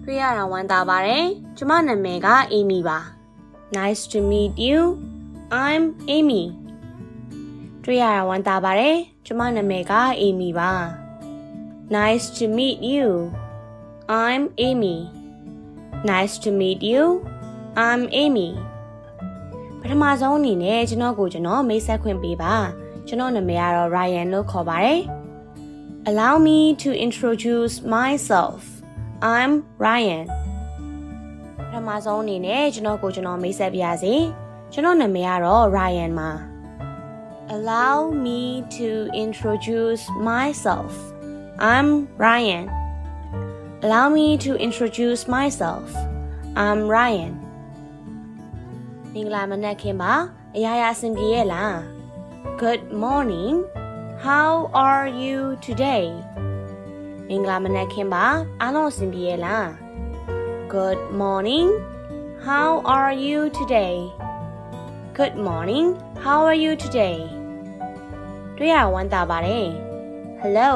တွေ့ရတာဝမ်းသာပါတယ်ကျမနာမည်က Amy ပါ Nice to meet you I'm Amy တွေ့ရတာဝမ်းသာပါတယ်ကျမနာမည်က Amy ပါ Nice to meet you I'm Amy Nice to meet you I'm Amy ပထမဆုံးအနေနဲ့ကျွန်တော်ကိုကျွန်တော်မိတ်ဆက်ခွင့်ပေးပါကျွန်တော်နာမည်ကတော့ Ryan လို့ခေါ်ပါတယ် Allow me to introduce myself I'm Ryan ပထမဆုံးအနေနဲ့ကျွန်တော်ကိုကျွန်တော်မိတ်ဆက်ပြရစီကျွန်တော်နာမည်ကတော့ Ryan ပါ Allow me to introduce myself I'm Ryan Allow me to introduce myself I'm Ryan မင်္ဂလာမနက်ခင်းပါအရာရာအဆင်ပြေရဲ့လား Good morning How are you today မင်္ဂလာမနက်ခင်းပါအားလုံးအဆင်ပြေရဲ့လား Good morning How are you today Good morning How are you today တွေ့ရဝမ်းသာပါတယ် Hello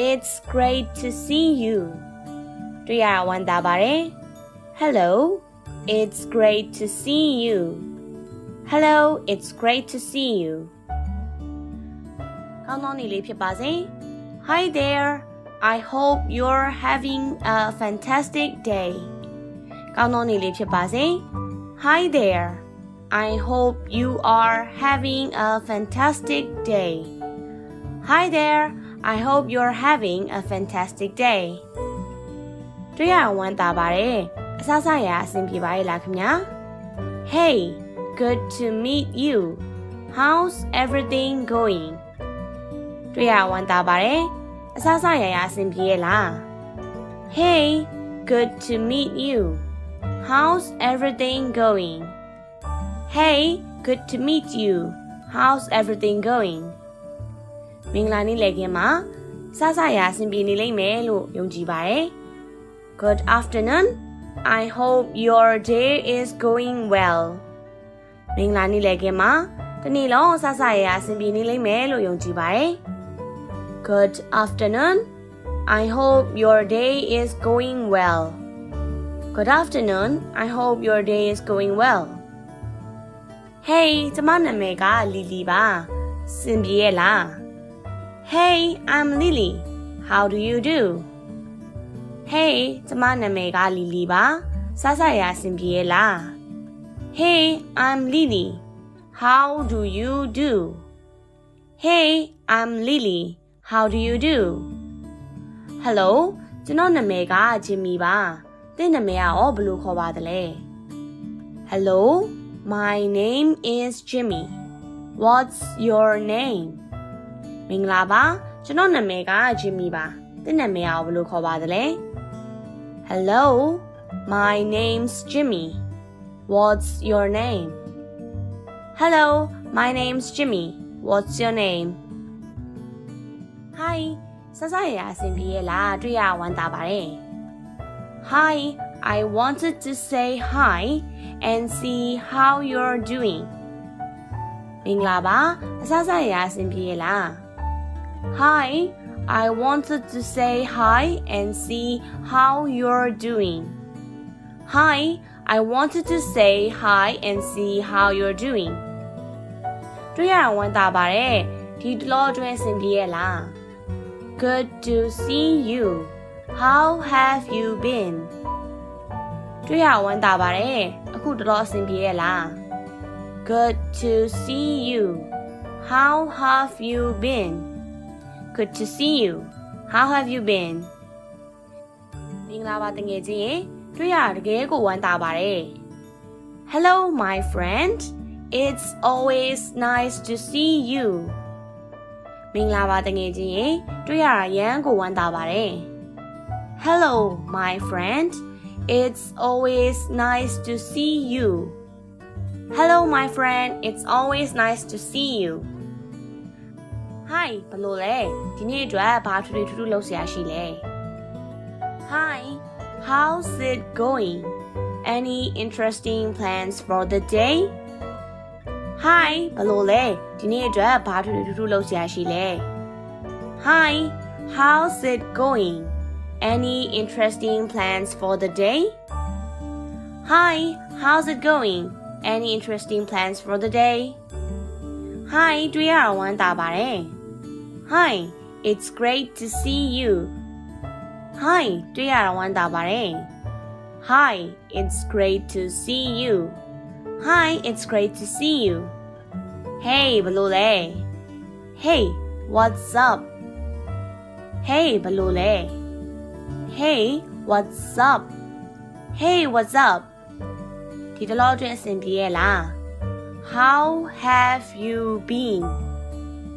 It's great to see you တွေ့ရဝမ်းသာပါတယ် Hello It's great to see you Hello It's great to see you ကောင်းသောနေ့လေးဖြစ်ပါစေ Hi there I hope you're having a fantastic day ကောင်းသောနေ့လေးဖြစ်ပါစေ Hi there I hope you are having a fantastic day Hi there I hope you're having a fantastic day တွေ့ရဝမ်းသာပါတယ်အစစရာအဆင်ပြေပါရဲ့လားခင်ဗျာ Hey good to meet you How's everything going တွေ့ရဝမ်းသာပါတယ်အစစရာအဆင်ပြေရဲ့လား Hey good to meet you How's everything going Hey good to meet you How's everything going မင်္ဂလာနေ့လည်ခင်းမှာစစရာအဆင်ပြေနေလိမ့်မယ်လို့ယုံကြည်ပါတယ် Good afternoon I hope your day is going well မင်္ဂလာနေ့လည်ခင်းမှာဒီနေ့လုံးစစရာအဆင်ပြေနေလိမ့်မယ်လို့ယုံကြည်ပါတယ် Good afternoon I hope your day is going well Good afternoon I hope your day is going well Hey ကျမနာမည်က Lily ပါစင်ပြေရဲ့လား Hey I'm Lily How do you do Hey ကျမနာမည်က Lily ပါစစရာစင်ပြေရဲ့လား Hey I'm Lily How do you do Hey I'm Lily How do you do Hello ကျွန်တော်နာမည်က Jimmy ပါသင်နာမည်ကရောဘယ်လိုခေါ်ပါသလဲ Hello My name is Jimmy What's your name မင်္ဂလာပါကျွန်တော်နာမည်က Jimmy ပါသင်နာမည်ကရောဘယ်လိုခေါ်ပါသလဲ Hello My name's Jimmy What's your name Hello My name's Jimmy What's your name Hi စစရအဆင်ပြေရဲ့လားတွေ့ရဝမ်းသာပါတယ် Hi I wanted to say hi and see how you're doing မင်္ဂလာပါအစစရအဆင်ပြေရဲ့လား Hi I wanted to say hi and see how you're doing Hi I wanted to say hi and see how you're doing တွေ့ရဝမ်းသာပါတယ်ဒီတလောအတွင်းအဆင်ပြေရဲ့လား Good to see you How have you been တွေ့ရဝမ်းသာပါတယ်အခုတလောအဆင်ပြေရဲ့လား Good to see you How have you been Good to see you How have you been မင်္ဂလာပါတကယ်ချင်းတွေ့ရတကယ်ကိုဝမ်းသာပါတယ် Hello my friend It's always nice to see you မင်္ဂလာပါတကယ်ချင်းတွေ့ရတာရမ်းကိုဝမ်းသာပါတယ် Hello my friend It's always nice to see you Hello my friend It's always nice to see you Hi ဘယ်လိုလဲဒီနေ့အတွက်ဘာထူးထူးလုပ်စရာရှိလဲ Hi How's it going Any interesting plans for the day Hi ဘယ်လိုလဲဒီနေ့အတွက်ဘာထူးထူးလုပ်စရာရှိလဲ Hi How's it going Any interesting plans for the day? Hi, how's it going? Any interesting plans for the day? Hi, တွေ့ရတာဝမ်းသာပါတယ် Hi, it's great to see you. Hi, တွေ့ရတာဝမ်းသာပါတယ် Hi, it's great to see you. Hi, it's great to see you. Hey, ဘယ်လိုလဲ Hey, what's up? Hey, ဘယ်လိုလဲ Hey, what's up? Hey, what's up? ဒီတလောအတွင်းအဆင်ပြေရဲ့လား How have you been?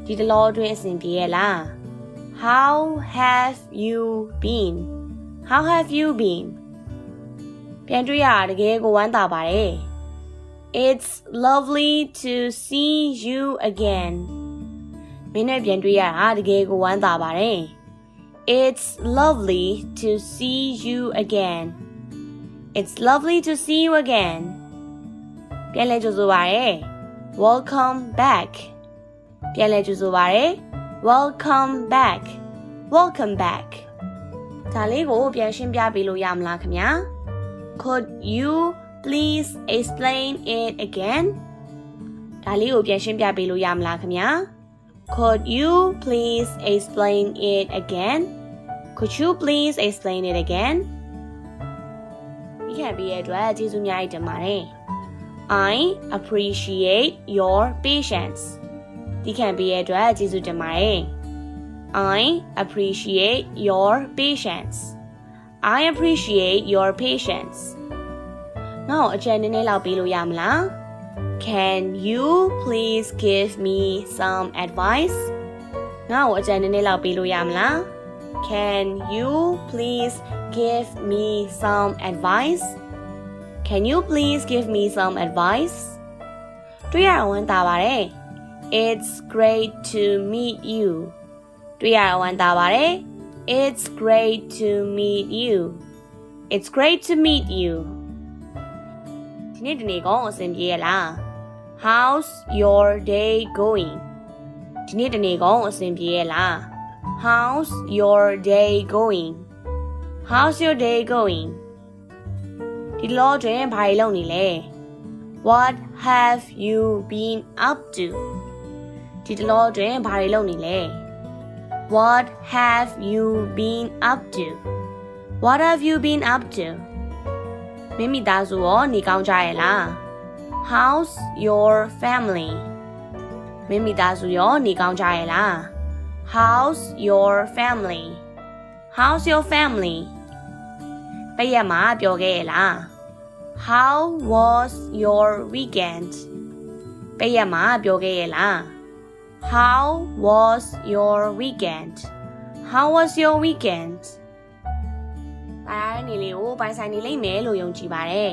ဒီတလောအတွင်းအဆင်ပြေရဲ့လား How have you been? How have you been? ပြန်တွေ့ရတာတကယ်ကိုဝမ်းသာပါတယ် It's lovely to see you again. မင်းနဲ့ပြန်တွေ့ရတာတကယ်ကိုဝမ်းသာပါတယ် It's lovely to see you again. It's lovely to see you again. ပြန်လည်ကြိုဆိုပါရစေ Welcome back. ပြန်လည်ကြိုဆိုပါရစေ Welcome back. Welcome back. ဒါလေးကိုပြန်ရှင်းပြပေးလို့ရမလားခင်ဗျာ Could you please explain it again? ဒါလေးကိုပြန်ရှင်းပြပေးလို့ရမလားခင်ဗျာ Could you please explain it again? Could you please explain it again? ဒီကပြီးရဲ့အတွက်ကျေးဇူးများတင်ပါတယ် I appreciate your patience. ဒီကပြီးရဲ့အတွက်ကျေးဇူးတင်ပါတယ် I appreciate your patience. I appreciate your patience. နောက်အချက်နည်းနည်းလောက်ပေးလို့ရမလား Can you please give me some advice? နောက်အချက်နည်းနည်းလောက်ပေးလို့ရမလား Can you please give me some advice? Can you please give me some advice? တွေ့ရတာဝမ်းသာပါတယ် It's great to meet you. တွေ့ရတာဝမ်းသာပါတယ် It's great to meet you. It's great to meet you. ဒီနေ့ဒီနေ့ကောအဆင်ပြေရလား How's your day going? ဒီနေ့ဒီနေ့ကောအဆင်ပြေရလား How's your day going? How's your day going? ဒီလောတွင်ဘာတွေလုပ်နေလဲ What have you been up to? ဒီလောတွင်ဘာတွေလုပ်နေလဲ What have you been up to? What have you been up to? မိမိသားစုရောနေကောင်းကြရဲ့လား How's your family? မိမိသားစုရောနေကောင်းကြရဲ့လား How's your family? How's your family? ပိတ်ရက်မှာပြောခဲ့ရဲ့လား How was your weekend? ပိတ်ရက်မှာပြောခဲ့ရဲ့လား How was your weekend? How was your weekend? တိုင်းနေလေးကိုပိုင်ဆိုင်နေလိမ့်မယ်လို့ယုံကြည်ပါတယ်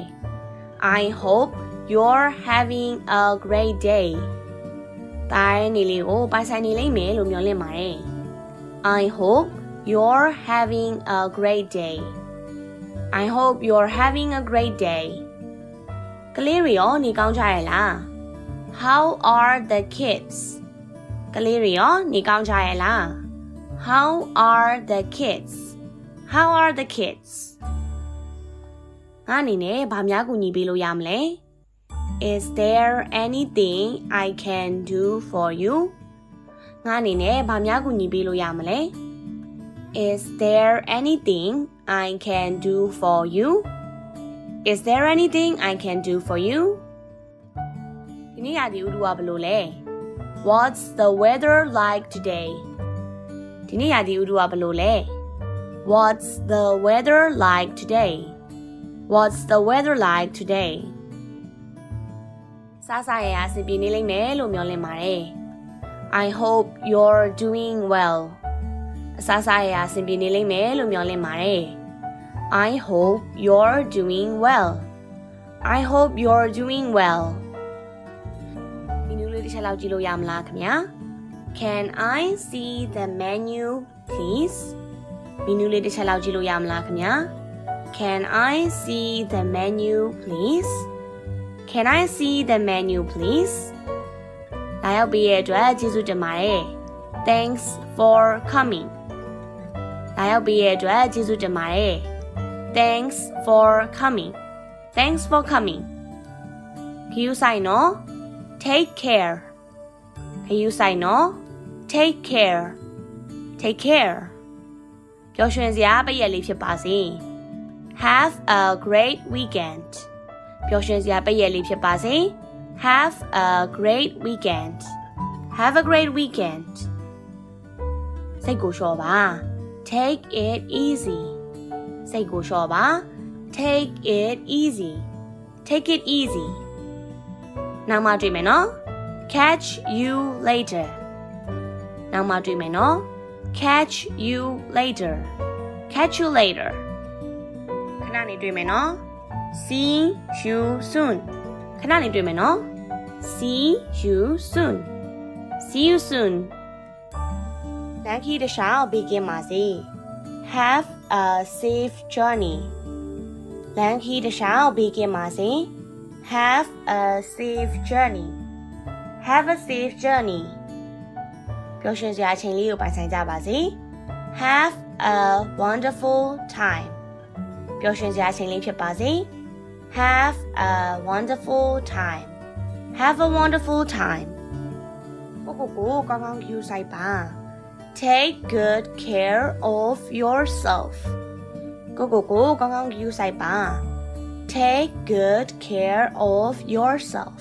I hope you're having a great day. တိုင်းနေလေးကိုပိုင်ဆိုင်နေလိမ့်မယ်လို့မျှော်လင့်ပါတယ် I hope you're having a great day. I hope you're having a great day. ကလေးတွေရောနေကောင်းကြရဲ့လား How are the kids? ကလေးတွေရောနေကောင်းကြရဲ့လား How are the kids? How are the kids? ငါအနေနဲ့ဘာများကူညီပေးလို့ရမလဲ Is there anything I can do for you? ငါအနေနဲ့ဘာများကူညီပေးလို့ရမလဲ Is there anything I can do for you? Is there anything I can do for you? ဒီနေ့ရာသီဥတုကဘယ်လိုလဲ What's the weather like today? ဒီနေ့ရာသီဥတုကဘယ်လိုလဲ What's the weather like today? What's the weather like today? စားစားရရအဆင်ပြေနေလိမ့်မယ်လို့မျှော်လင့်ပါတယ် I hope you're doing well. အစားစားရရအဆင်ပြေနေလိမ့်မယ်လို့မျှော်လင့်ပါတယ် I hope you're doing well. I hope you're doing well. ဒီနည်းလေးတစ်ချက်လောက်ကြည့်လို့ရမလားခင်ဗျာ Can I see the menu please? ဒီနည်းလေးတစ်ချက်လောက်ကြည့်လို့ရမလားခင်ဗျာ Can I see the menu please? Can I see the menu please? လာရောက်ပေးရတဲ့အတွက်ကျေးဇူးတင်ပါတယ် Thanks for coming. လာရောက်ပေးတဲ့အတွက်ကျေးဇူးတင်ပါတယ် Thanks for coming Thanks for coming ခရူးဆိုင်နော် Take care ခရူးဆိုင်နော် Take care Take care ပျော်ရွှင်စရာပိတ်ရက်လေးဖြစ်ပါစေ Have a great weekend ပျော်ရွှင်စရာပိတ်ရက်လေးဖြစ်ပါစေ Have a great weekend Have a great weekend စိတ်ကိုလျှော့ပါ Take it easy စိတ်ကိုလျှော့ပါ Take it easy Take it easy နောက်မှတွေ့မယ်နော် Catch you later နောက်မှတွေ့မယ်နော် Catch you later Catch you later ခဏနေတွေ့မယ်နော် See you soon ခဏနေတွေ့မယ်နော် See you soon See you soon လမ်းခီးတစ်လျှောက်ဘေးကင်းပါစေ Have a safe journey လမ်းခီးတစ်လျှောက်ဘေးကင်းပါစေ Have a safe journey Have a safe journey ပျော်ရွှင်စရာအချိန်လေးကိုပိုင်ဆိုင်ကြပါစေ Have a wonderful time ပျော်ရွှင်စရာအချိန်လေးဖြစ်ပါစေ Have a wonderful time Have a wonderful time ကိုကောင်းကောင်း cue ဆိုင်ပါ Take good care of yourself ကိုကောင်းကောင်း cue ဆိုင်ပါ Take good care of yourself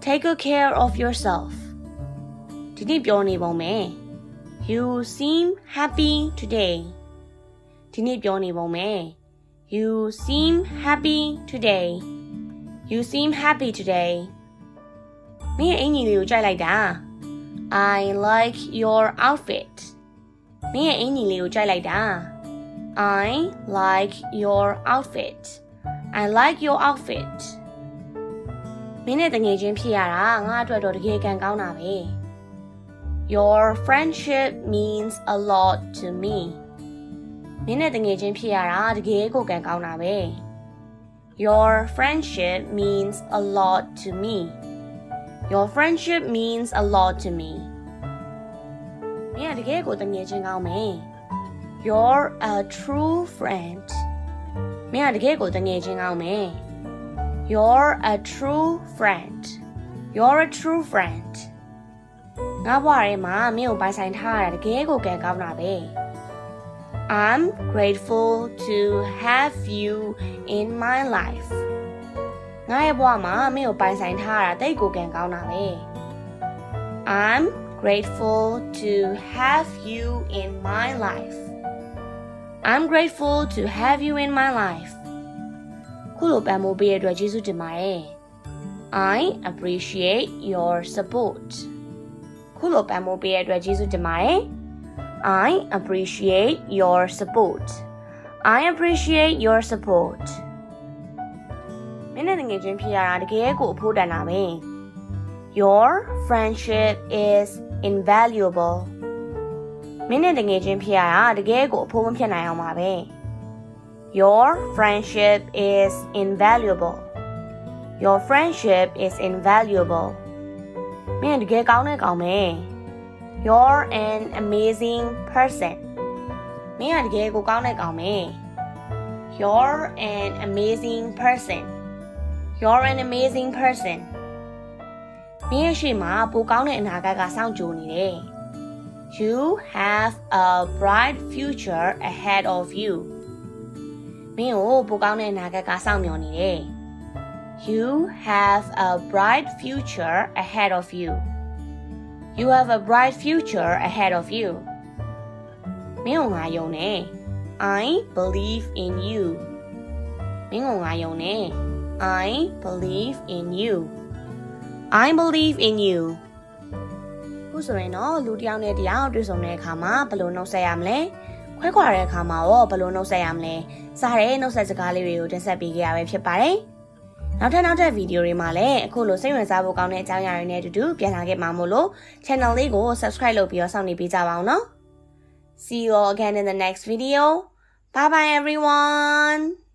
Take good care of yourself ဒီနေ့ပြောနေပုံမယ် You seem happy today ဒီနေ့ပြောနေပုံမယ် You seem happy today You seem happy today မင်းရဲ့အင်္ကျီလေးကိုကြိုက်လိုက်တာ I like your outfit မင်းရဲ့အင်္ကျီလေးကိုကြိုက်လိုက်တာ I like your outfit I like your outfit မင်းနဲ့တငယ်ချင်းဖြစ်ရတာငါအတွက်တော့တကယ်ကံကောင်းတာပဲ Your friendship means a lot to me မင်းနဲ့တငယ်ချင်းဖြစ်ရတာတကယ်ကိုကံကောင်းတာပဲ Your friendship means a lot to me Your friendship means a lot to me မင်းကတကယ်ကိုတငယ်ချင်းကောင်းမယ် You're a true friend မင်းကတကယ်ကိုတငယ်ချင်းကောင်းမယ် You're a true friend You're a true friend ငါဘွားထဲမှာမင်းကိုပိုင်ဆိုင်ထားရတာတကယ်ကိုကံကောင်းတာပဲ I'm grateful to have you in my life ငါရဲ့ဘဝမှာမင်းကိုပိုင်ဆိုင်ထားရတာတိတ်ကိုကံကောင်းတာပဲ I'm grateful to have you in my life I'm grateful to have you in my life ခုလိုပံ့ပိုးပေးတဲ့အတွက်ကျေးဇူးတင်ပါတယ် I appreciate your support ခုလိုပံ့ပိုးပေးတဲ့အတွက်ကျေးဇူးတင်ပါတယ် I appreciate your support I appreciate your support မင်းနဲ့တကယ်ချင်းဖြစ်ရတာတကယ်ကိုအဖို့တန်တာပဲ Your friendship is invaluable မင်းနဲ့တကယ်ချင်းဖြစ်ရတာတကယ်ကိုအဖို့မဖြစ်နိုင်အောင်ပါပဲ Your friendship is invaluable Your friendship is invaluable မင်းတကယ်ကောင်းတဲ့ကောင်ပဲ You're an amazing person မင်းတကယ်ကိုကောင်းတဲ့ကောင်ပဲ You're an amazing person You're an amazing person မင်းရဲ့ရှေ့မှာပိုကောင်းတဲ့အနာဂတ်ကစောင့်ကြိုနေတယ် You have a bright future ahead of you မင်းကိုပိုကောင်းတဲ့အနာဂတ်ကစောင့်မျှော်နေတယ် You have a bright future ahead of you You have a bright future ahead of you မင်းကိုငါယုံတယ် I believe in you မင်းကိုငါယုံတယ် I believe in you I believe in you ခုဆိုရင်တော့လူတစ်ယောက်နဲ့တစ်ယောက်တွေ့ဆုံတဲ့အခါမှာဘယ်လိုနှုတ်ဆက်ရမလဲခွဲခွာတဲ့အခါမှာရောဘယ်လိုနှုတ်ဆက်ရမလဲစတဲ့နှုတ်ဆက်စကားလေးတွေကိုတင်ဆက်ပေးခဲ့ရပဲဖြစ်ပါတယ်နောက်ထပ်ဗီဒီယိုတွေမှာလည်းအခုလိုစိတ်ဝင်စားဖို့ကောင်းတဲ့အကြောင်းအရာတွေနဲ့အတူတူပြန်လာခဲ့မှာမို့လို့ channel လေးကို subscribe လုပ်ပြီးတော့စောင့်နေပေးကြပါအောင်နော် See you all again in the next video. Bye bye everyone.